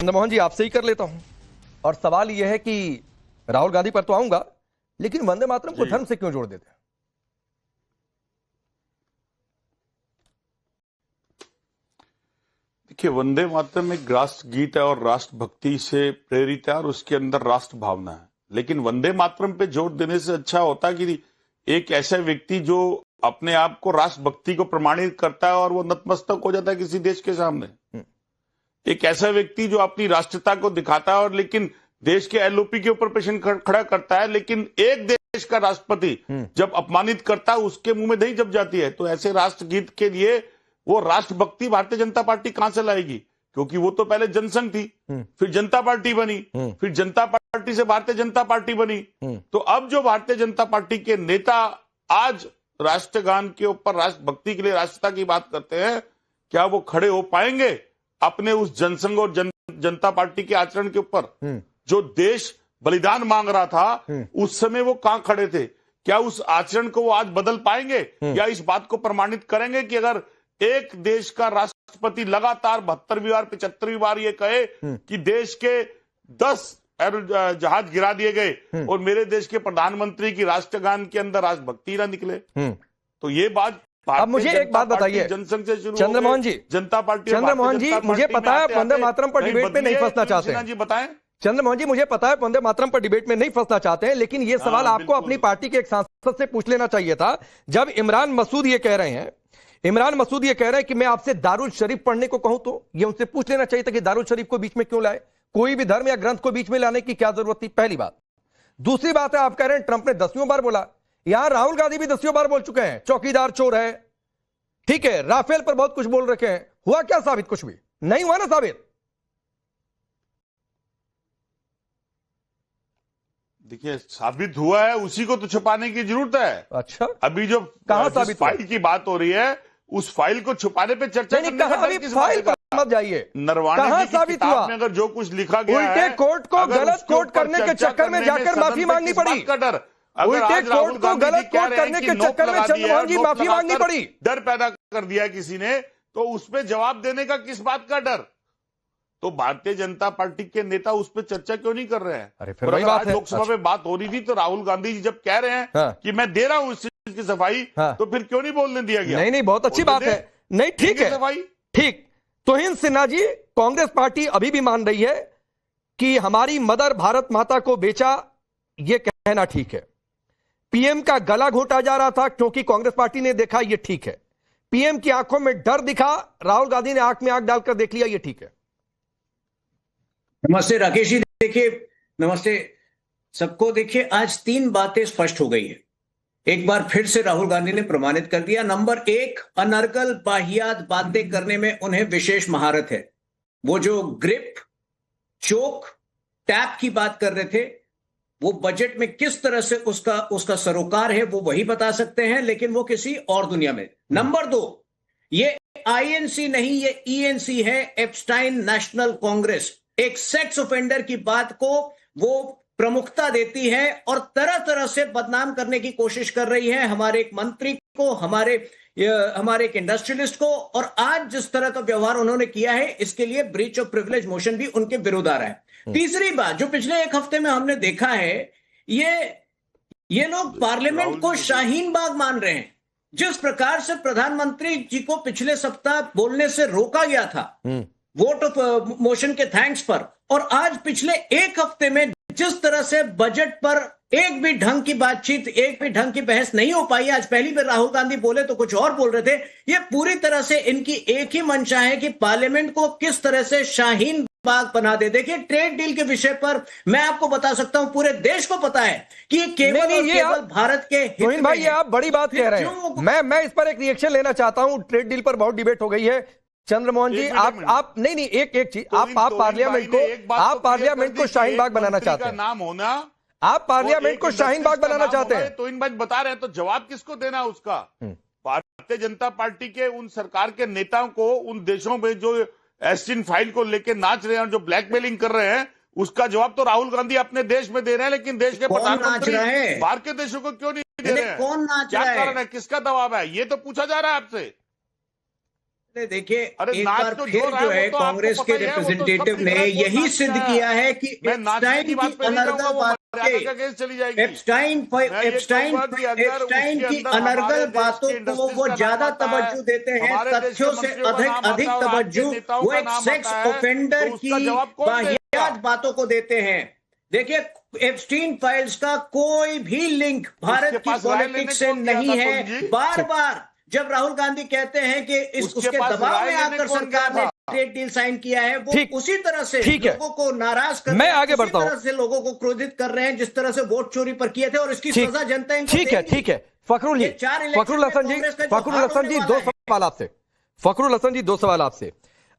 चंद्रमोहन जी, आपसे ही कर लेता हूं। और सवाल यह है कि राहुल गांधी पर तो आऊंगा, लेकिन वंदे मातरम को धर्म से क्यों जोड़ देते हैं? देखिए, वंदे मातरम एक राष्ट्र गीत है और राष्ट्र भक्ति से प्रेरित है और उसके अंदर राष्ट्र भावना है। लेकिन वंदे मातरम पे जोर देने से अच्छा होता कि एक ऐसा व्यक्ति जो अपने आप को राष्ट्र भक्ति को प्रमाणित करता है और वो नतमस्तक हो जाता है किसी देश के सामने, एक ऐसा व्यक्ति जो अपनी राष्ट्रता को दिखाता है और लेकिन देश के एलओपी के ऊपर प्रश्न खड़ा करता है, लेकिन एक देश का राष्ट्रपति जब अपमानित करता है उसके मुंह में दही जम जाती है। तो ऐसे राष्ट्रगीत के लिए वो राष्ट्रभक्ति भारतीय जनता पार्टी कहां से लाएगी? क्योंकि वो तो पहले जनसंघ थी, फिर जनता पार्टी बनी, फिर जनता पार्टी से भारतीय जनता पार्टी बनी। तो अब जो भारतीय जनता पार्टी के नेता आज राष्ट्रगान के ऊपर राष्ट्रभक्ति के लिए राष्ट्रता की बात करते हैं, क्या वो खड़े हो पाएंगे अपने उस जनसंघ और जनता पार्टी के आचरण के ऊपर? जो देश बलिदान मांग रहा था उस समय वो कहां खड़े थे? क्या उस आचरण को वो आज बदल पाएंगे या इस बात को प्रमाणित करेंगे कि अगर एक देश का राष्ट्रपति लगातार 72वीं बार 75वीं बार ये कहे कि देश के 10 जहाज गिरा दिए गए और मेरे देश के प्रधानमंत्री की राष्ट्रगान के अंदर राष्ट्रभक्ति ना निकले, तो ये बात अब मुझे एक बात बताइए जनसंघ से शुरू चंद्रमोहन जी, जनता पार्टी, चंद्रमोहन जी मुझे पता है वंदे मातरम पर डिबेट में नहीं फंसना चाहते हैं जी, बताएं चंद्रमोहन जी, मुझे पता है वंदे मातरम पर डिबेट में नहीं फंसना चाहते हैं, लेकिन ये सवाल आपको अपनी पार्टी के एक सांसद से पूछ लेना चाहिए था। जब इमरान मसूद ये कह रहे हैं कि मैं आपसे दारुल शरीफ पढ़ने को कहूं, तो ये उनसे पूछ लेना चाहिए था कि दारुल शरीफ को बीच में क्यों लाए? कोई भी धर्म या ग्रंथ को बीच में लाने की क्या जरूरत थी? पहली बात। दूसरी बात है, आप कह रहे हैं ट्रंप ने 10वीं बार बोला, यहां राहुल गांधी भी 10वीं बार बोल चुके हैं चौकीदार चोर है, ठीक है, राफेल पर बहुत कुछ बोल रखे हैं। हुआ क्या साबित? कुछ भी नहीं हुआ ना साबित। देखिए, साबित हुआ है, उसी को तो छुपाने की जरूरत है। अच्छा, अभी जो कहां साबित फाइल की बात हो रही है, उस फाइल को छुपाने पे चर्चा नहीं, अभी फाइल पर मत जाइए। नरवाना कहां जी की साबित किताब हुआ? में अगर जो कुछ लिखा गया है, उल्टे कोर्ट को गलत कोर्ट करने के चक्कर में जाकर माफी मांगनी पड़ी। उल्टे कोर्ट को गलत कोर्ट करने के चक्कर में चंद्रमोहन जी माफी मांगनी पड़ी। डर पैदा कर दिया किसी ने, तो उस पर जवाब देने का किस बात का डर? तो भारतीय जनता पार्टी के नेता उस पर चर्चा क्यों नहीं कर रहे हैं? अरे फिर वही बात है, लोकसभा में बात हो रही थी तो राहुल गांधी जी जब कह रहे हैं कि मैं दे रहा हूं इस चीज की सफाई, तो फिर क्यों नहीं बोलने दिया गया? नहीं, बहुत अच्छी बात है। नहीं, ठीक है सफाई, ठीक। तुहिन सिन्हा जी, कांग्रेस पार्टी अभी भी मान रही है कि हमारी मदर भारत माता को बेचा, यह कहना ठीक है। पीएम का गला घोटा जा रहा था क्योंकि कांग्रेस पार्टी ने देखा, यह ठीक है। पीएम की आंखों में डर दिखा, राहुल गांधी ने आंख में आंख डालकर देख लिया, यह ठीक है। नमस्ते राकेश जी। देखिए, नमस्ते सबको। देखिए, आज 3 बातें स्पष्ट हो गई है। एक बार फिर से राहुल गांधी ने प्रमाणित कर दिया। नंबर 1, अनर्गल बाहियात बातें करने में उन्हें विशेष महारत है। वो जो ग्रिप, चोक, टैप की बात कर रहे थे, वो बजट में किस तरह से उसका सरोकार है वो वही बता सकते हैं, लेकिन वो किसी और दुनिया में। नंबर 2, ये आईएनसी नहीं, ये ईएनसी है, एप्स्टाइन नेशनल कांग्रेस। एक सेक्स ऑफेंडर की बात को वो प्रमुखता देती है और तरह तरह से बदनाम करने की कोशिश कर रही है हमारे एक मंत्री को, हमारे एक इंडस्ट्रियलिस्ट को। और आज जिस तरह का व्यवहार उन्होंने किया है, इसके लिए ब्रीच ऑफ प्रिविलेज मोशन भी उनके विरुद्ध आ रहा है। तीसरी बात, जो पिछले 1 हफ्ते में हमने देखा है, ये लोग पार्लियामेंट को शाहीन बाग मान रहे हैं। जिस प्रकार से प्रधानमंत्री जी को पिछले सप्ताह बोलने से रोका गया था वोट ऑफ मोशन के थैंक्स पर, और आज पिछले 1 हफ्ते में जिस तरह से बजट पर एक भी ढंग की बातचीत, एक भी ढंग की बहस नहीं हो पाई। आज पहली बार राहुल गांधी बोले तो कुछ और बोल रहे थे। ये पूरी तरह से इनकी एक ही मंशा है कि पार्लियामेंट को किस तरह से शाहीन बाग बना दे। देखिए, ट्रेड डील के विषय पर मैं आपको बता सकता हूं, पूरे देश को पता है कि ये केवल भारत के हित में। भाई, ये आप बड़ी बात कह रहे हैं। मैं इस पर एक रिएक्शन लेना चाहता हूं। ट्रेड डील पर बहुत डिबेट हो गई है। चंद्रमोहन जी, आप नहीं, एक चीज, आप पार्लियामेंट को शाहीन बाग बनाना चाहते हैं। नाम होना, आप पार्लियामेंट को शाहीन बाग बनाना चाहते हैं। तो इन बात बता रहे हैं, तो जवाब किसको देना उसका? भारतीय जनता पार्टी के उन सरकार के नेताओं को, उन देशों में जो एस्टिन फाइल को लेकर नाच रहे हैं और जो ब्लैकमेलिंग कर रहे हैं, उसका जवाब तो राहुल गांधी अपने देश में दे रहे हैं, लेकिन देश के प्रधानमंत्री बाहर के देशों को क्यों नहीं दे रहे हैं? कौन नाच क्या कारण है? किसका दबाव है? ये तो पूछा जा रहा है आपसे। देखिए, अरे एक नाच बार तो फिर जो रहा है जो है वो तो आपको कांग्रेस पता के ही है, वो तो रिप्रेजेंटेटिव सबकी ने तरह वो यही नाचता सिद्ध है। किया है कि मैं नाचने एप्स्टाइन की की बात पे नहीं जाऊंगा, अनर्गल वो मर्यादा के बातें, अगेंस्ट चली जाएगी। एप्स्टाइन मैं ये कहूंगा कि अगर एप्स्टाइन उसके की अंदर हमारे अनर्गल देश बातों की को इंडस्ट्रीज वो का नाम ज्यादा आता है, तवज्जो देते हैं, हमारे देश के तथ्यों से मंत्रियों का नाम अधिक आता है और आपके तवज्जो नेताओं वो का एक नाम सेक्स आता है, ऑफेंडर तो की उसका जवाब कौन देगा? वाहियात बातों को देते हैं। देखिए, एप्स्टीन फाइल्स का कोई भी लिंक भारत उसके की पास राय लेने पॉलिटिक्स से कौन गया नहीं था, है। पूंजी जी? बार बार जब राहुल गांधी कहते हैं कि उसके उसके पास दबाव राय में लेने आकर कौन सरकार गया ने था? ट्रेड डील साइन किया है, वो ठीक, उसी तरह से ठीक है। लोगों को नाराज कर मैं रहे हैं, आगे उसी बढ़ता हूं। तरह से लोगों को क्रोधित कर रहे हैं जिस तरह से वोट चोरी पर किए थे, और इसकी ठीक, सजा जनता इनको ठीक है, देगी। ठीक है। फखरुल जी, ये 4 इलेक्शन फखरुल में हसन जी, कांग्रेस का जो फखरुल हार हसन होने जी, वाला दो है। सवाल आपसे। फखरुल हसन जी, दो सवाल आपसे।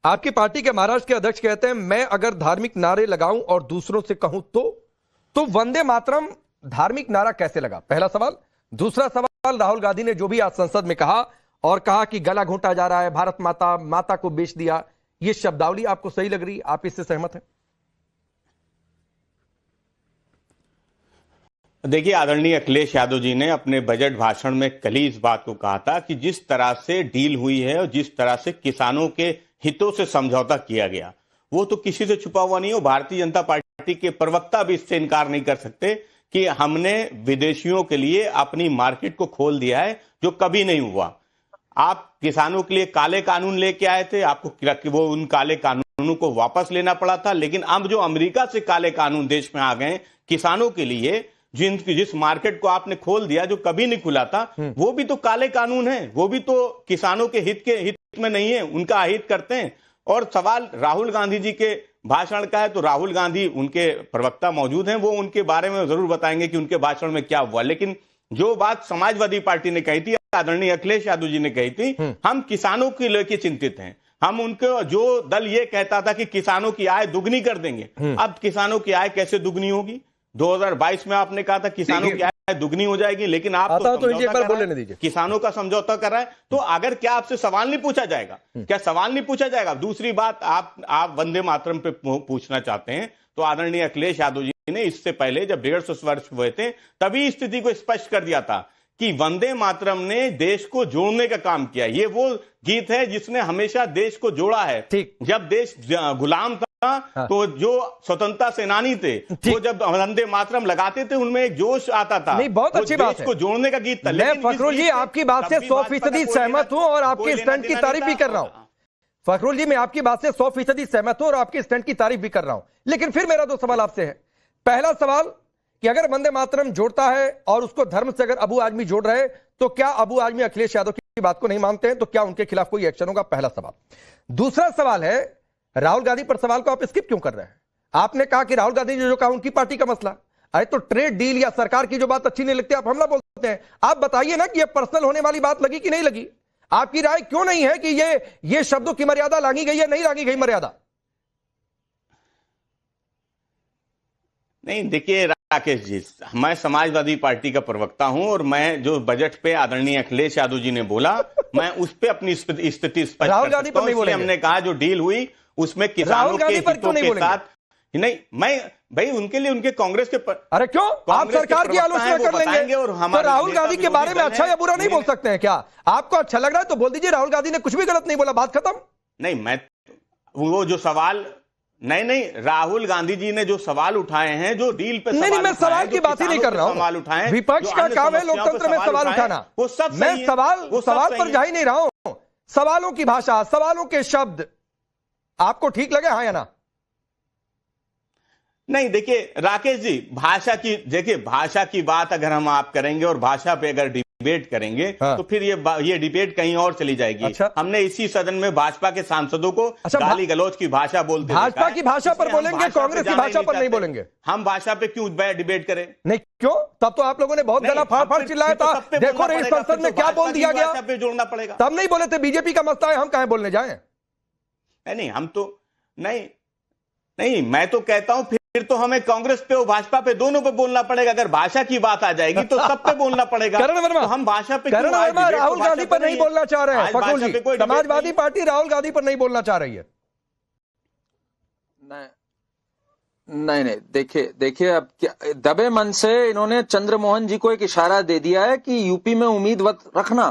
आपकी पार्टी के महाराष्ट्र के अध्यक्ष कहते हैं मैं अगर धार्मिक नारे लगाऊं और दूसरों से कहूं तो वंदे मातरम धार्मिक नारा कैसे लगा? पहला सवाल। दूसरा सवाल, राहुल गांधी ने जो भी आज संसद में कहा और कहा कि गला घोंटा जा रहा है, भारत माता को बेच दिया, यह शब्दावली आपको सही लग रही? आप इससे सहमत हैं? देखिए, आदरणीय अखिलेश यादव जी ने अपने बजट भाषण में कल ही इस बात को कहा था कि जिस तरह से डील हुई है और जिस तरह से किसानों के हितों से समझौता किया गया, वो तो किसी से छुपा हुआ नहीं हो। भारतीय जनता पार्टी के प्रवक्ता भी इससे इनकार नहीं कर सकते कि हमने विदेशियों के लिए अपनी मार्केट को खोल दिया है, जो कभी नहीं हुआ। आप किसानों के लिए काले कानून लेके आए थे, आपको वो उन काले कानूनों को वापस लेना पड़ा था, लेकिन अब जो अमेरिका से काले कानून देश में आ गए किसानों के लिए, जिस मार्केट को आपने खोल दिया जो कभी नहीं खुला था, वो भी तो काले कानून है, वो भी तो किसानों के हित में नहीं है, उनका अहित करते हैं। और सवाल राहुल गांधी जी के भाषण का है, तो राहुल गांधी उनके प्रवक्ता मौजूद हैं, वो उनके बारे में जरूर बताएंगे कि उनके भाषण में क्या हुआ। लेकिन जो बात समाजवादी पार्टी ने कही थी, आदरणीय अखिलेश यादव जी ने कही थी, हम किसानों के लेके चिंतित हैं। हम उनको, जो दल ये कहता था कि किसानों की आय दुगनी कर देंगे, अब किसानों की आय कैसे दुगनी होगी? 2022 में आपने कहा था किसानों की आय दुगनी हो जाएगी, लेकिन आप तो एक बार बोल लेने दीजिए। किसानों का समझौता कर रहा है, तो अगर क्या आपसे सवाल नहीं पूछा जाएगा? क्या सवाल नहीं पूछा जाएगा? दूसरी बात, आप वंदे मातरम पे पूछना चाहते हैं, तो आदरणीय अखिलेश यादव जी ने इससे पहले जब 150 वर्ष हुए थे तभी स्थिति को स्पष्ट कर दिया था कि वंदे मातरम ने देश को जोड़ने का काम किया। ये वो गीत है जिसने हमेशा देश को जोड़ा है। ठीक। जब देश गुलाम था, हाँ। तो जो स्वतंत्रता सेनानी थे वो जब वंदे मातरम लगाते थे उनमें एक जोश आता था। नहीं, बहुत अच्छी बात है, को जोड़ने का गीत था। मैं फखरुल जी आपकी बात से 100% सहमत हूं और आपके स्टंट की तारीफ भी कर रहा हूं। फखरुल जी, मैं आपकी बात से 100% सहमत हूं और आपके स्टंट की तारीफ भी कर रहा हूं। लेकिन फिर मेरा दो सवाल आपसे है। पहला सवाल कि अगर वंदे मातरम जोड़ता है और उसको धर्म से अगर अबू आजमी जोड़ रहे, तो क्या अबू आजमी अखिलेश यादव की बात को नहीं मानते हैं? तो क्या उनके खिलाफ कोई एक्शन होगा? पहला सवाल। दूसरा सवाल है, राहुल गांधी पर सवाल को आप स्किप क्यों कर रहे हैं? आपने कहा कि राहुल गांधी ने जो कहा उनकी पार्टी का मसला। अरे तो ट्रेड डील या सरकार की जो बात अच्छी नहीं लगती आप हमला बोलते हैं। आप बताइए ना कि ये पर्सनल होने वाली बात लगी कि नहीं लगी? आपकी राय क्यों नहीं है कि ये शब्दों की मर्यादा लांगी गई है, नहीं लांगी गई मर्यादा? नहीं, देखिए राकेश जी, मैं समाजवादी पार्टी का प्रवक्ता हूं और मैं जो बजट पे आदरणीय अखिलेश यादव जी ने बोला, मैं उस पे अपनी स्थिति स्पष्ट राहुल गांधी पर नहीं बोलेंगे। हमने कहा जो डील हुई उसमें किसानों के हितों के साथ नहीं, मैं भाई उनके लिए उनके कांग्रेस के अरे क्यों आप सरकार की आलोचना कर लेंगे? और तो राहुल गांधी के बारे में अच्छा या बुरा नहीं बोल सकते हैं क्या? आपको अच्छा लग रहा है तो बोल दीजिए राहुल गांधी ने कुछ भी गलत नहीं बोला, बात खत्म। नहीं, मैं वो जो सवाल नहीं, राहुल गांधी जी ने जो सवाल उठाए हैं, जो डील पे नहीं, मैं सवाल की बात ही नहीं कर रहा हूं। सवाल उठाए, विपक्ष का काम है लोकतंत्र में सवाल उठाना, वो सब मैं सवाल पर जा ही नहीं रहा हूं। सवालों की भाषा, सवालों के शब्द आपको ठीक लगे, हाँ या ना? नहीं, देखिए राकेश जी, भाषा की बात अगर हम आप करेंगे और भाषा पे अगर डिबेट करेंगे, हाँ। तो फिर ये डिबेट कहीं और चली जाएगी। अच्छा। हमने इसी सदन में भाजपा के सांसदों को अच्छा, गाली गलौज की भाषा बोलते भाजपा की भाषा पर बोलेंगे, कांग्रेस की भाषा पर नहीं बोलेंगे। हम भाषा पे क्यों डिबेट करें? नहीं, क्यों? तब तो आप लोगों ने बहुत गला फाड़ फाड़ चिल्लाया था, देखो रे इस संसद में क्या बोल दिया गया, पे जोड़ना पड़ेगा। तब नहीं बोले थे बीजेपी का मसला है, हम कहां बोलने जाएं? नहीं, हम तो नहीं, मैं तो कहता हूं फिर तो हमें कांग्रेस पे और भाजपा पे दोनों पे बोलना पड़ेगा। अगर भाषा की बात आ जाएगी तो सब पे बोलना पड़ेगा। करण वर्मा, तो हम भाषा पे करण वर्मा राहुल गांधी पर नहीं बोलना चाह रहे हैं। फखरुल जी, समाजवादी पार्टी राहुल गांधी पर नहीं बोलना चाह रही है। नहीं, देखिए अब क्या दबे मन से इन्होंने चंद्रमोहन जी को एक इशारा दे दिया है कि यूपी में उम्मीद रखना,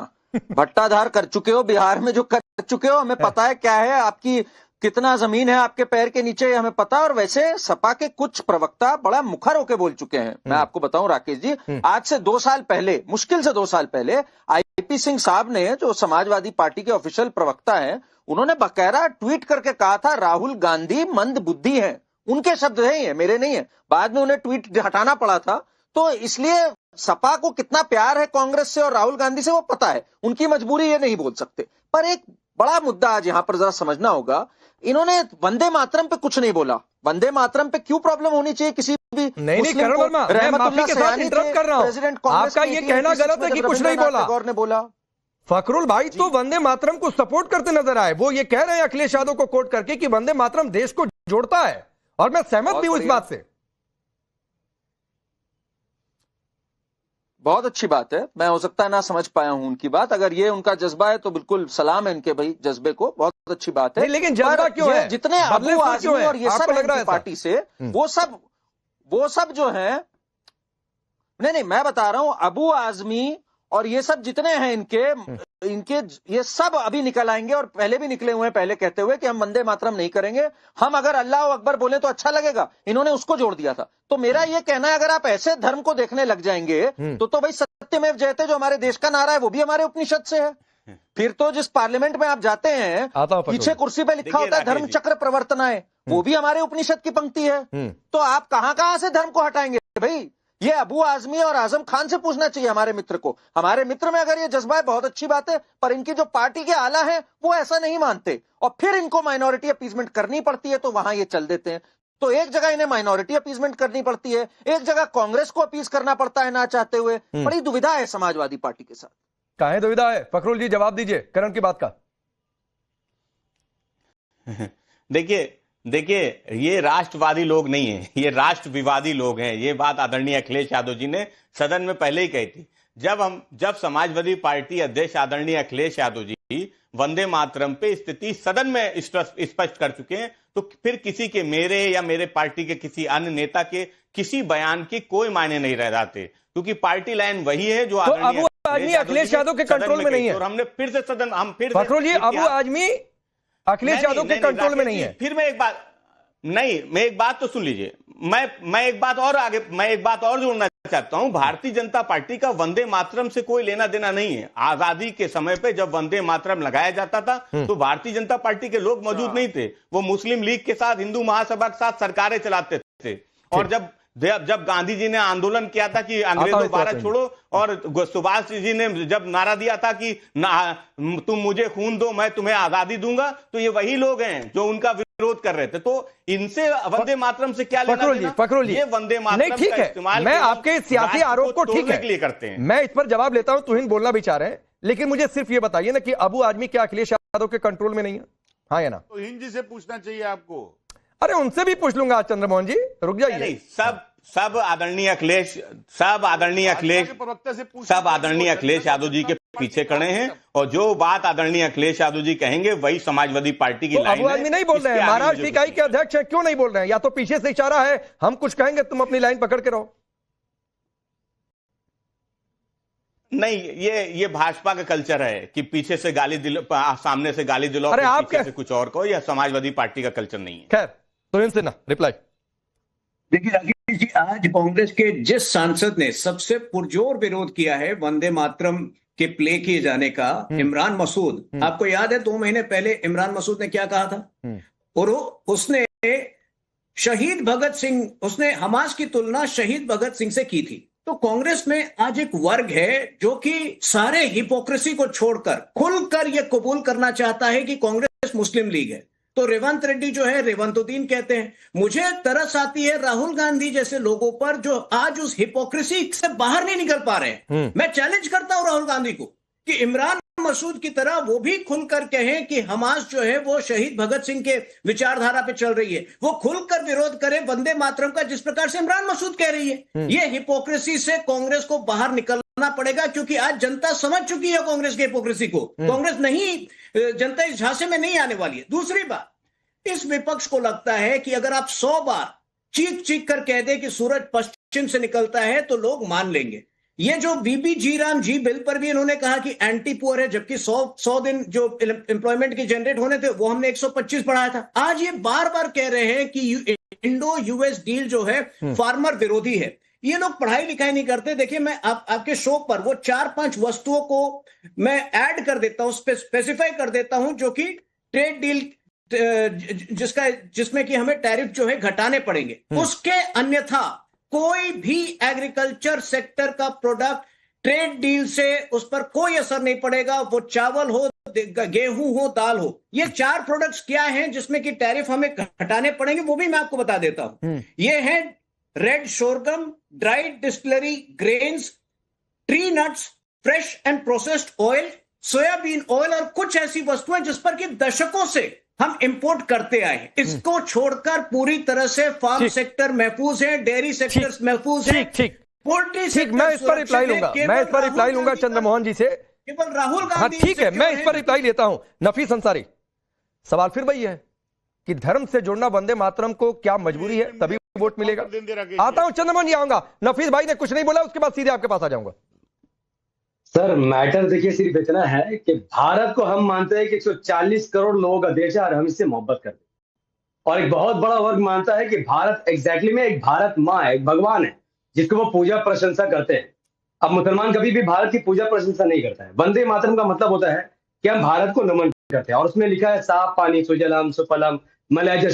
भट्टाधार कर चुके हो, बिहार में जो कर चुके हो, हमें पता है क्या है आपकी, कितना जमीन है आपके पैर के नीचे, हमें पता है। और वैसे सपा के कुछ प्रवक्ता बड़ा मुखर होकर बोल चुके हैं। मैं आपको बताऊं राकेश जी, आज से 2 साल पहले, मुश्किल से 2 साल पहले, आईपी सिंह साहब ने, जो समाजवादी पार्टी के ऑफिशियल प्रवक्ता हैं, उन्होंने बकायदा ट्वीट करके कहा था राहुल गांधी मंद बुद्धि है। उनके शब्द नहीं है, मेरे नहीं है। बाद में उन्हें ट्वीट हटाना पड़ा था। तो इसलिए सपा को कितना प्यार है कांग्रेस से और राहुल गांधी से वो पता है, उनकी मजबूरी ये नहीं बोल सकते। पर एक बड़ा मुद्दा आज यहां पर जरा समझना होगा, इन्होंने वंदे मातरम पे कुछ नहीं बोला। वंदे मातरम पे क्यों प्रॉब्लम होनी चाहिए किसी भी नहीं करण वर्मा, मैं माफी के साथ इंटरप्ट कर रहा हूं। आपका ये कहना गलत है कि कुछ नहीं बोला। गौर ने बोला, फखरुल भाई तो वंदे मातरम को सपोर्ट करते नजर आए। वो ये कह रहे हैं अखिलेश यादव को कोट करके कि वंदे मातरम देश को जोड़ता है, और मैं सहमत भी हूं इस बात से। बहुत अच्छी बात है। मैं हो सकता है ना समझ पाया हूं उनकी बात। अगर ये उनका जज्बा है तो बिल्कुल सलाम है इनके भाई जज्बे को, बहुत अच्छी बात है। लेकिन जज्बा क्यों है? जितने अबू आजमी और ये सब लग रहा है पार्टी से, वो सब जो है, नहीं मैं बता रहा हूं, अबू आजमी और ये सब जितने हैं इनके ये सब अभी निकल आएंगे, और पहले भी निकले हुए हैं, पहले कहते हुए कि हम वंदे मातरम नहीं करेंगे, हम अगर अल्लाह अकबर बोले तो अच्छा लगेगा। इन्होंने उसको जोड़ दिया था। तो मेरा ये कहना है, अगर आप ऐसे धर्म को देखने लग जाएंगे तो भाई सत्यमेव जयते जो हमारे देश का नारा है वो भी हमारे उपनिषद से है। फिर तो जिस पार्लियामेंट में आप जाते हैं, पीछे कुर्सी पे लिखा होता है धर्म चक्र प्रवर्तनाएं, वो भी हमारे उपनिषद की पंक्ति है। तो आप कहां से धर्म को हटाएंगे भाई? ये अबू आजमी और आजम खान से पूछना चाहिए हमारे मित्र को। हमारे मित्र में अगर ये जज्बा है, बहुत अच्छी बात है, पर इनकी जो पार्टी के आला हैं वो ऐसा नहीं मानते, और फिर इनको माइनॉरिटी अपीजमेंट करनी पड़ती है, तो वहां ये चल देते हैं। तो एक जगह इन्हें माइनॉरिटी अपीजमेंट करनी पड़ती है, एक जगह कांग्रेस को अपीज करना पड़ता है ना चाहते हुए। बड़ी दुविधा है समाजवादी पार्टी के साथ। काहे दुविधा है? फखरुल जी जवाब दीजिए करण की बात का। देखिए ये राष्ट्रवादी लोग नहीं है, ये राष्ट्र विवादी लोग हैं। ये बात आदरणीय अखिलेश यादव जी ने सदन में पहले ही कही थी। जब समाजवादी पार्टी अध्यक्ष आदरणीय अखिलेश यादव जी वंदे मातरम पे स्थिति सदन में स्पष्ट कर चुके हैं, तो फिर किसी के, मेरे या मेरे पार्टी के किसी अन्य नेता के किसी बयान के कोई मायने नहीं रह जाते, क्योंकि पार्टी लाइन वही है जो अबू आजमी अखिलेश यादव के कंट्रोल में नहीं है। और हमने फिर से फखरुल जी, अबू आजमी अखिलेश यादव के कंट्रोल में नहीं है। फिर मैं एक बात तो सुन लीजिए। मैं एक बात और जोड़ना चाहता हूं। भारतीय जनता पार्टी का वंदे मातरम से कोई लेना देना नहीं है। आजादी के समय पे जब वंदे मातरम लगाया जाता था तो भारतीय जनता पार्टी के लोग मौजूद नहीं थे। वो मुस्लिम लीग के साथ, हिंदू महासभा के साथ सरकारें चलाते थे। और जब गांधी जी ने आंदोलन किया था कि अंग्रेजों भारत छोड़ो, और सुभाष जी ने जब नारा दिया था कि तुम मुझे खून दो मैं तुम्हें आजादी दूंगा, तो ये वही लोग हैं जो उनका विरोध कर रहे थे। तो इनसे वंदे मातरम से क्या लेना देना? फखरुल जी, ये वंदे मातरम ठीक है, मैं आपके सियासी आरोप को ठीक है करते हैं, मैं इस पर जवाब लेता हूं। तुहिन बोलना भी चाह रहे हैं, लेकिन मुझे सिर्फ ये बताइए ना कि अबू आजमी क्या अखिलेश यादव के कंट्रोल में नहीं है? हाँ या ना? तो हिंदी से पूछना चाहिए आपको। अरे उनसे भी पूछ लूंगा चंद्रमोहन जी, रुक जाइए। सब आदरणीय अखिलेश यादव जी के पीछे खड़े हैं, और जो बात आदरणीय अखिलेश यादव जी कहेंगे वही समाजवादी पार्टी की लाइन है। अबू आजमी नहीं बोल रहे हैं, महाराष्ट्र इकाई के अध्यक्ष हैं, क्यों नहीं बोल रहे हैं? या तो पीछे से इशारा है, हम कुछ कहेंगे तुम अपनी लाइन पकड़ के रहो। नहीं, ये भाजपा का कल्चर है कि पीछे से गाली दिलाओ, सामने से गाली दिलाओ, अरे आप पीछे से कुछ और कहो। यह समाजवादी पार्टी का कल्चर नहीं है। खैर, तो इनसे ना रिप्लाई। देखिए राकेश जी, आज कांग्रेस के जिस सांसद ने सबसे पुरजोर विरोध किया है वंदे मातरम के प्ले किए जाने का, इमरान मसूद, आपको याद है 2 महीने पहले इमरान मसूद ने क्या कहा था? और उसने शहीद भगत सिंह, उसने हमास की तुलना शहीद भगत सिंह से की थी। तो कांग्रेस में आज एक वर्ग है जो कि सारे हिपोक्रेसी को छोड़कर खुलकर यह कबूल करना चाहता है कि कांग्रेस मुस्लिम लीग है। तो रेवंत रेड्डी जो है रेवंतुद्दीन कहते हैं। मुझे तरस आती है राहुल गांधी जैसे लोगों पर जो आज उस हिपोक्रेसी से बाहर नहीं निकल पा रहे हैं। मैं चैलेंज करता हूं राहुल गांधी को कि इमरान मसूद की तरह वो भी खुलकर कहें कि हमास जो है वो शहीद भगत सिंह के विचारधारा पे चल रही है। वो खुलकर विरोध करे वंदे मातरम का, जिस प्रकार से इमरान मसूद कह रही है। ये हिपोक्रेसी से कांग्रेस को बाहर निकलना पड़ेगा, क्योंकि आज जनता समझ चुकी है कांग्रेस की हिपोक्रेसी को। कांग्रेस नहीं, जनता इस झांसे में नहीं आने वाली है। दूसरी बात, इस विपक्ष को लगता है कि अगर आप 100 बार चीख चीख कर कह दे कि सूरज पश्चिम से निकलता है तो लोग मान लेंगे। ये जो बीबीजी राम जी बिल पर भी इन्होंने कहा कि एंटी पुअर है, जबकि 100 दिन जो एम्प्लॉयमेंट के जनरेट होने थे वो हमने 125 बढ़ाया था। आज ये बार बार कह रहे हैं कि इंडो यूएस डील जो है फार्मर विरोधी है। ये लोग पढ़ाई लिखाई नहीं करते। देखिए, मैं आपके शो पर वो 4-5 वस्तुओं को मैं ऐड कर देता हूं, स्पेसिफाई कर देता हूं, जो कि ट्रेड डील जिसमें कि हमें टैरिफ जो है घटाने पड़ेंगे। उसके अन्यथा कोई भी एग्रीकल्चर सेक्टर का प्रोडक्ट ट्रेड डील से उस पर कोई असर नहीं पड़ेगा, वो चावल हो, गेहूं हो, दाल हो। ये 4 प्रोडक्ट्स क्या हैं जिसमें कि टैरिफ हमें घटाने पड़ेंगे, वो भी मैं आपको बता देता हूं। ये है red sorghum, dried distillery grains, tree nuts, fresh and processed oil, soybean oil और कुछ ऐसी वस्तुएं जिस पर कि दशकों से हम इंपोर्ट करते आए हैं। इसको छोड़कर पूरी तरह से फार्म सेक्टर महफूज है, डेयरी सेक्टर महफूज है, पोल्ट्री सेक्टर। मैं इस पर रिप्लाई लूंगा चंद्रमोहन जी से, केवल राहुल गांधी। हाँ ठीक है, मैं इस पर रिप्लाई लेता हूं। नफीस अंसारी, सवाल फिर वही है कि धर्म से जुड़ना वंदे मातरम को क्या मजबूरी है, तभी वोट मिलेगा। आता हूं चंद्रमोहन जी, आऊंगा। नफीस भाई ने कुछ नहीं बोला, उसके बाद सीधे आपके पास आ जाऊंगा। सर मैटर देखिए सिर्फ इतना है कि भारत को हम मानते हैं कि 140 करोड़ लोगों का देश है और हम इससे मोहब्बत करते हैं। और एक बहुत बड़ा वर्ग मानता है कि भारत एग्जैक्टली में एक भारत माँ है, एक भगवान है जिसको वो पूजा प्रशंसा करते हैं। अब मुसलमान कभी भी भारत की पूजा प्रशंसा नहीं करता है। वंदे मातरम का मतलब होता है कि हम भारत को नमन करते हैं। और उसमें लिखा है साफ पानी, सुजलाम सुफलम मलयज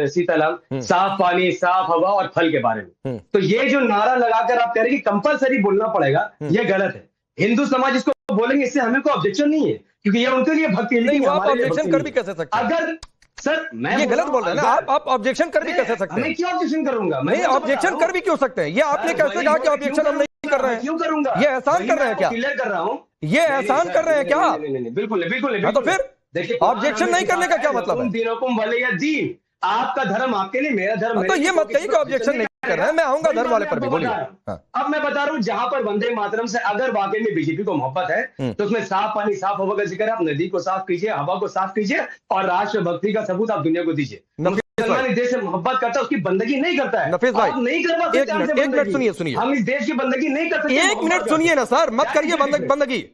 शीतलम, साफ पानी, साफ हवा और फल के बारे में। तो ये जो नारा लगाकर आप कह रहे हैं कि कंपलसरी बोलना पड़ेगा, ये गलत है। हिंदू समाज इसको बोलेंगे, इससे हमें कोई ऑब्जेक्शन नहीं है, क्योंकि ये उनके लिए भक्ति नहीं। आप ऑब्जेक्शन कर भी कैसे सकते हैं? अगर सर मैं ये गलत बोल रहे हैं ना आप ऑब्जेक्शन कर भी कैसे सकते हैं? मैं क्यों ऑब्जेक्शन करूंगा? नहीं, ऑब्जेक्शन कर भी क्यों सकते हैं? ये आपने कैसे कहा कि ऑब्जेक्शन हम नहीं कर रहे हैं? क्यों करूंगा? ये एहसान कर रहे हैं क्या? क्लियर कर रहा हूं। ये एहसान कर रहे हैं क्या? नहीं, बिल्कुल बिल्कुल। तो फिर देखिए, ऑब्जेक्शन नहीं करने का क्या मतलब है? दीनकुम वलिय दीन, आपका धर्म आपके लिए, मेरा धर्म। तो ये मत कहिए कि ऑब्जेक्शन नहीं कर रहे हैं। मैं आऊंगा धर्म वाले पर भी, बोलिए। अब मैं बता रहा हूं, जहां पर वंदे मातरम से अगर वाकई में बीजेपी को मोहब्बत है तो उसमें साफ पानी, साफ हवा का जिक्र है। आप नदी को साफ कीजिए, हवा को साफ कीजिए और राष्ट्रभक्ति का सबूत आप दुनिया को दीजिए। मुसलमान इस देश से मोहब्बत करता है, उसकी बंदगी नहीं करता है। नफीस भाई, नहीं कर पाते। एक मिनट सुनिए। हम इस देश की बंदगी नहीं कर सकते। 1 मिनट सुनिए ना सर, मत करिए बंदगी,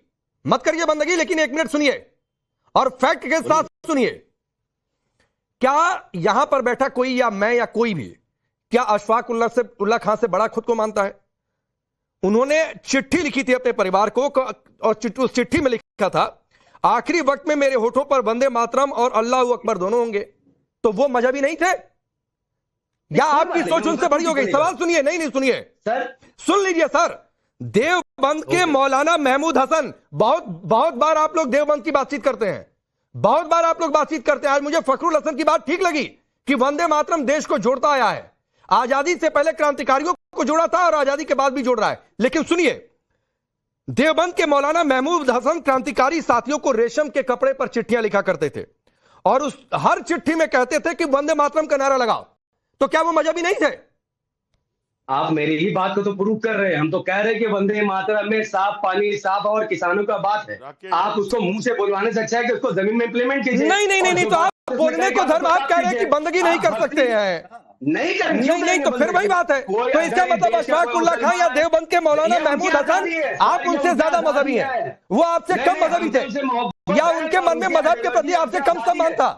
मत करिए बंदगी, लेकिन 1 मिनट सुनिए और फैक्ट के साथ सुनिए। क्या यहां पर बैठा कोई, या मैं या कोई भी, क्या अशफाक उल्ला खान से बड़ा खुद को मानता है? उन्होंने चिट्ठी लिखी थी अपने परिवार को और उस चिट्ठी में लिखा था, आखिरी वक्त में मेरे होठों पर वंदे मातरम और अल्लाह अकबर दोनों होंगे। तो वो मजहबी नहीं थे? या आपकी सोच उनसे बड़ी हो गई? सवाल सुनिए। नहीं सुनिए सर, सुन लीजिए सर। देवबंद के मौलाना महमूद हसन, बहुत बार आप लोग देवबंद की बातचीत करते हैं, बहुत बार आप लोग बातचीत करते हैं। आज मुझे फखरुल हसन की बात ठीक लगी कि वंदे मातरम देश को जोड़ता आया है। आजादी से पहले क्रांतिकारियों को जोड़ा था और आजादी के बाद भी जोड़ रहा है। लेकिन सुनिए, देवबंद के मौलाना महमूद हसन क्रांतिकारी साथियों को रेशम के कपड़े पर चिट्ठियां लिखा करते थे और उस हर चिट्ठी में कहते थे कि वंदे मातरम का नारा लगाओ। तो क्या वो मजहबी नहीं थे? आप मेरी ही बात को तो प्रूव कर रहे हैं। हम तो कह रहे हैं कि वंदे मातरम में साफ पानी, साफ और किसानों का बात है। आप उसको मुंह से बोलवाने से अच्छा है कि उसको जमीन में इंप्लीमेंट कीजिए। नहीं, तो आप बोलने को धर्म, आप कह रहे हैं कि बंदगी नहीं कर सकते हैं। नहीं, तो फिर वही बात है। तो इसका मतलब अशफाक उल्ला खान या देवबंद के मौलाना महमूद हसन आप उनसे ज्यादा मजहबी हैं, वो आपसे कम मजहबी थे, या उनके मन में मजहब के प्रति आपसे कम सम्मान था?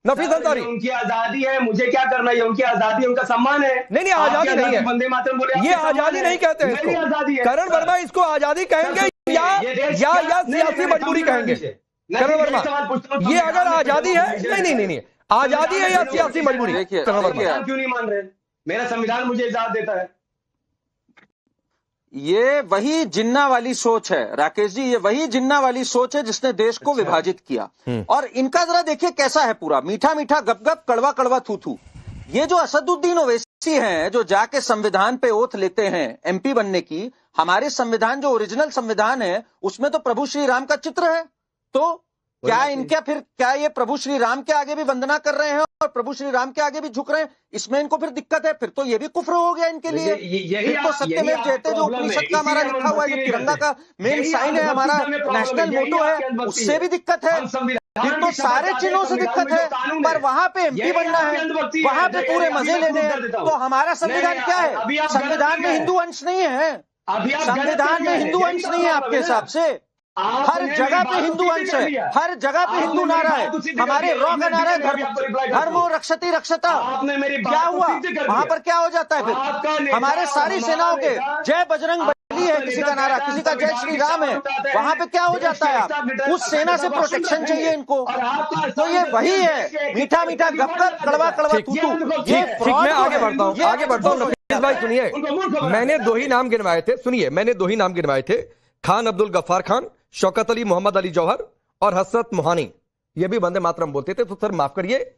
नफीस अंसारी, उनकी आजादी है, मुझे क्या करना है? उनकी आजादी, उनका सम्मान है। नहीं, आजादी नहीं है, वंदे मातरम बोले, ये आजादी नहीं कहते हैं इसको। करण वर्मा इसको आजादी कहेंगे या सियासी मजबूरी कहेंगे? करण वर्मा, ये अगर आजादी है, नहीं, आजादी है या सियासी मजबूरी? करण वर्मा क्यों नहीं मान रहे? मेरा संविधान मुझे इजाजत देता है। ये वही जिन्ना वाली सोच है राकेश जी, ये वही जिन्ना वाली सोच है जिसने देश को विभाजित किया। और इनका जरा देखिए कैसा है, पूरा मीठा मीठा गप गप, कड़वा कड़वा थू थू। ये जो असदुद्दीन ओवैसी हैं, जो जाके संविधान पे ओथ लेते हैं एमपी बनने की, हमारे संविधान जो ओरिजिनल संविधान है उसमें तो प्रभु श्री राम का चित्र है। तो क्या ये प्रभु श्री राम के आगे भी वंदना कर रहे हैं और प्रभु श्री राम के आगे भी झुक रहे हैं? इसमें इनको फिर दिक्कत है? फिर तो ये भी कुफ्र हो गया इनके लिए। फिर तो सत्यमेव जयते जो उपनिषद का हमारा लिखा हुआ है, जो तिरंगा का मेन साइन है, हमारा नेशनल मोटो है, उससे भी दिक्कत है। फिर तो सारे चिन्हों से दिक्कत है, पर वहां पे एमपी बनना है, वहां पे पूरे मजे लेने हैं। तो हमारा संविधान क्या है? संविधान में हिंदू अंश नहीं है, अभी आप गलत संविधान कर में रहे हैं। हिंदू यही अंश तो नहीं है आपका आपके मतलब है ना। हिसाब से। हर आपने जगह मेरी पे बात हिंदू को अंश सीधे कर है, दिया। हर जगह पे आपने हिंदू मेरी नारा बात है, को सीधे कर हमारे दिया। रॉ का नारा है मैं अभी आपको reply करता धर्मो हूं। रक्षति रक्षता। आपने मेरी बात क्या को हुआ सीधे कर वहां दिया। पर? क्या हो जाता है आपका फिर? नेता हमारे और सारी हमारा सेनाओं के नेता, जय बजरंग बली है किसी का नारा, किसी का जय श्री राम है, वहां पे क्या हो जाता है? आप उस सेना से प्रोटेक्शन चाहिए इनको। तो ये वही है, मीठा मीठा गपगप, कड़वा कड़वा ठीक, तूतू। ठीक ये ठीक, fraud मैं जो आगे है, बढ़ता हूं, ये आगे बढ़ता हूं। expose हो नफीस जाता भाई है। सुनिए, मैंने दो ही नाम गिनवाए थे, सुनिए, मैंने दो ही नाम गिनवाए थे, खान अब्दुल गफ्फार खान, शौकत अली मोहम्मद अली जौहर और हसरत मोहानी। ये भी वंदे मातरम बोलते थे। तो सर माफ करिए,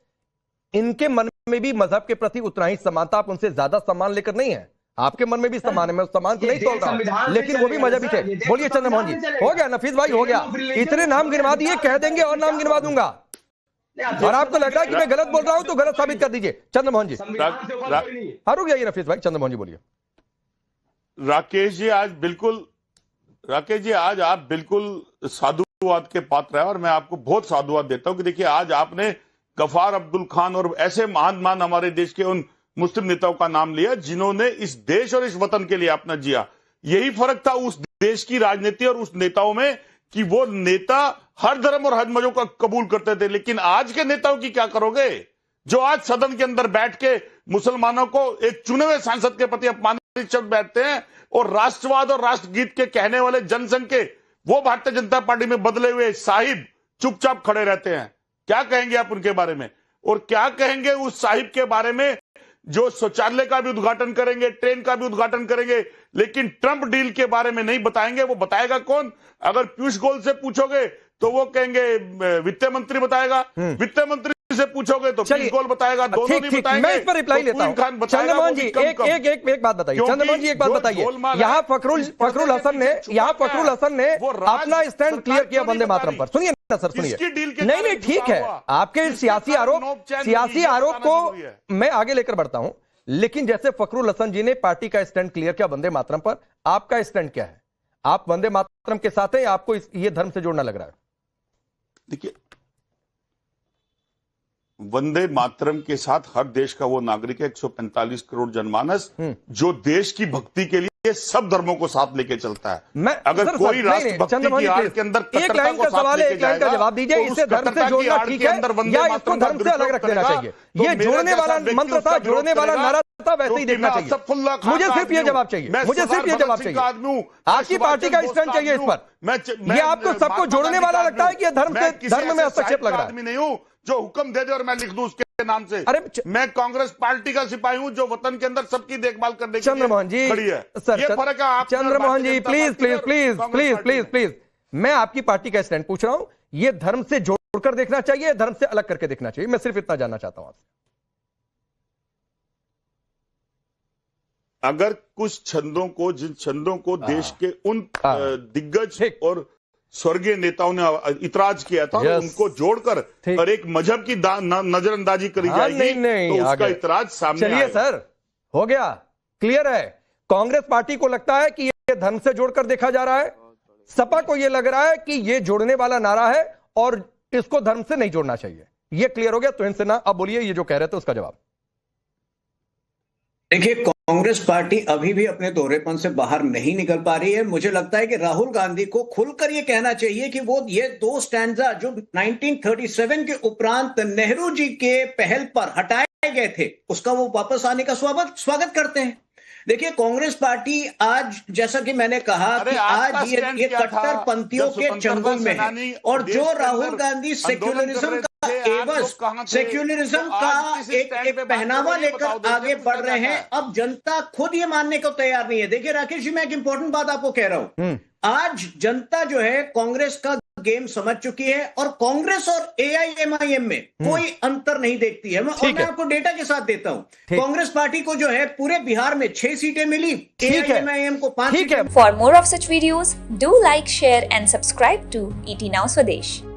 इनके मन में भी मजहब के प्रति उतना ही समानता, आप उनसे ज्यादा सम्मान लेकर नहीं है। आपके मन में भी सम्मान है, मैं उस सम्मान को नहीं तोड़ रहा हूं, लेकिन वो भी मजहबी थे। बोलिए चंद्रमोहन जी। हो गया नफीस भाई, हो गया। इतने नाम गिनवा दिए, कह देंगे और नाम गिनवा दूंगा। और आपको लग रहा है कि मैं गलत बोल रहा हूं तो गलत साबित कर दीजिए चंद्रमोहन जी। रुक जाइए नफीस भाई, चंद्रमोहन जी बोलिए। राकेश जी आज आप बिल्कुल साधुवाद के पात्र है और मैं आपको बहुत साधुवाद देता हूं कि देखिए आज आपने गफ्फार अब्दुल खान और ऐसे महान हमारे देश के उन मुस्लिम नेताओं का नाम लिया जिन्होंने इस देश और इस वतन के लिए अपना जिया। यही फर्क था उस देश की राजनीति और उस नेताओं में कि वो नेता हर धर्म और हर मजहब का कबूल करते थे। लेकिन आज के नेताओं की क्या करोगे, जो आज सदन के अंदर बैठ के मुसलमानों को एक चुने हुए सांसद के प्रति अपमानित शब्द बैठते हैं और राष्ट्रवाद और राष्ट्रगीत के कहने वाले जनसंघ के वो भारतीय जनता पार्टी में बदले हुए साहिब चुपचाप खड़े रहते हैं। क्या कहेंगे आप उनके बारे में? और क्या कहेंगे उस साहिब के बारे में जो शौचालय का भी उद्घाटन करेंगे, ट्रेन का भी उद्घाटन करेंगे, लेकिन ट्रंप डील के बारे में नहीं बताएंगे? वो बताएगा कौन? अगर पीयूष गोयल से पूछोगे तो वो कहेंगे वित्त मंत्री बताएगा, वित्त मंत्री से पूछोगे तो पीयूष गोयल बताएगा, दोनों नहीं बताएंगे। मैं इस पर रिप्लाई लेता हूं। चंद्रमोहन जी एक बात बताइए, चंद्रमोहन जी एक बात बताइए। यहाँ फखरुल हसन ने अपना स्टैंड क्लियर किया वंदे मातरम पर। सुनिए ना सर, सुनिए। नहीं ठीक है, आपके सियासी आरोप को मैं आगे लेकर बढ़ता हूं, लेकिन जैसे फखरुल हसन जी ने पार्टी का स्टैंड क्लियर किया वंदे मातरम पर, आपका स्टैंड क्या है? आप वंदे मातरम के साथ हैं या आपको ये धर्म से जोड़ना लग रहा है? देखिए, वंदे मातरम के साथ हर देश का वो नागरिक है, 145 करोड़ जनमानस जो देश की भक्ति के लिए सब धर्मों को साथ लेके चलता है। अगर कोई राष्ट्रभक्ति की आड़ के अंदर एक लाइन का सवाल है, एक लाइन का जवाब दीजिए। इसे धर्म से जोड़ना ठीक है या इसको धर्म से अलग रख देना चाहिए? ये जोड़ने वाला मंत्र था, जोड़ने वाला नारा था, वैसे ही देखना चाहिए। मुझे सिर्फ ये जवाब चाहिए, मुझे सिर्फ ये जवाब चाहिए। आपकी पार्टी का स्टैंड चाहिए इस पर। ये आपको सबको जोड़ने वाला लगता है कि ये धर्म में हस्तक्षेप लग रहा है? नहीं हूं जो हुक्म दे दे और मैं लिख दूं उसके नाम से। अरे मैं कांग्रेस पार्टी का सिपाही हूं जो वतन के अंदर सबकी देखभाल करने के चंद्रमोहन जी खड़ी है। सर, ये फर्क है। आप चंद्रमोहन जी प्लीज, मैं आपकी पार्टी का स्टैंड पूछ रहा हूं। ये धर्म से जोड़कर देखना चाहिए, धर्म से अलग करके देखना चाहिए? मैं सिर्फ इतना जानना चाहता हूं आपसे। अगर कुछ छंदों को, जिन छंदों को देश के उन दिग्गज और स्वर्गीय नेताओं ने इतराज किया था, उनको जोड़कर और एक मजहब की नजरअंदाजी करी जाएगी तो उसका इतराज सामने चलिए आएगा। सर, हो गया, क्लियर है। कांग्रेस पार्टी को लगता है कि ये धर्म से जोड़कर देखा जा रहा है, सपा को ये लग रहा है कि ये जोड़ने वाला नारा है और इसको धर्म से नहीं जोड़ना चाहिए। ये क्लियर हो गया तो इनसे ना, अब बोलिए ये जो कह रहे थे उसका जवाब। देखिए, कांग्रेस पार्टी अभी भी अपने दोहरेपन से बाहर नहीं निकल पा रही है। मुझे लगता है कि राहुल गांधी को खुलकर ये कहना चाहिए कि वो ये दो स्टैंजा जो 1937 के उपरांत नेहरू जी के पहल पर हटाए गए थे, उसका वो वापस आने का स्वागत करते हैं। देखिए, कांग्रेस पार्टी आज, जैसा कि मैंने कहा कि आज ये कट्टरपंथियों के चंगुल में है और जो राहुल गांधी सेक्युलरिज्म का एक पहनावा लेकर आगे बढ़ रहे हैं, अब जनता खुद ये मानने को तैयार नहीं है। देखिए राकेश जी, मैं एक इंपॉर्टेंट बात आपको कह रहा हूं। आज जनता जो है कांग्रेस का गेम समझ चुकी है और कांग्रेस और AIMIM में कोई अंतर नहीं देखती है। मैं आपको डेटा के साथ देता हूं। कांग्रेस पार्टी को जो है पूरे बिहार में 6 सीटें मिली, AIMIM को 5 सीटें। For more of such videos, do like, share and subscribe to ET Now Swadesh.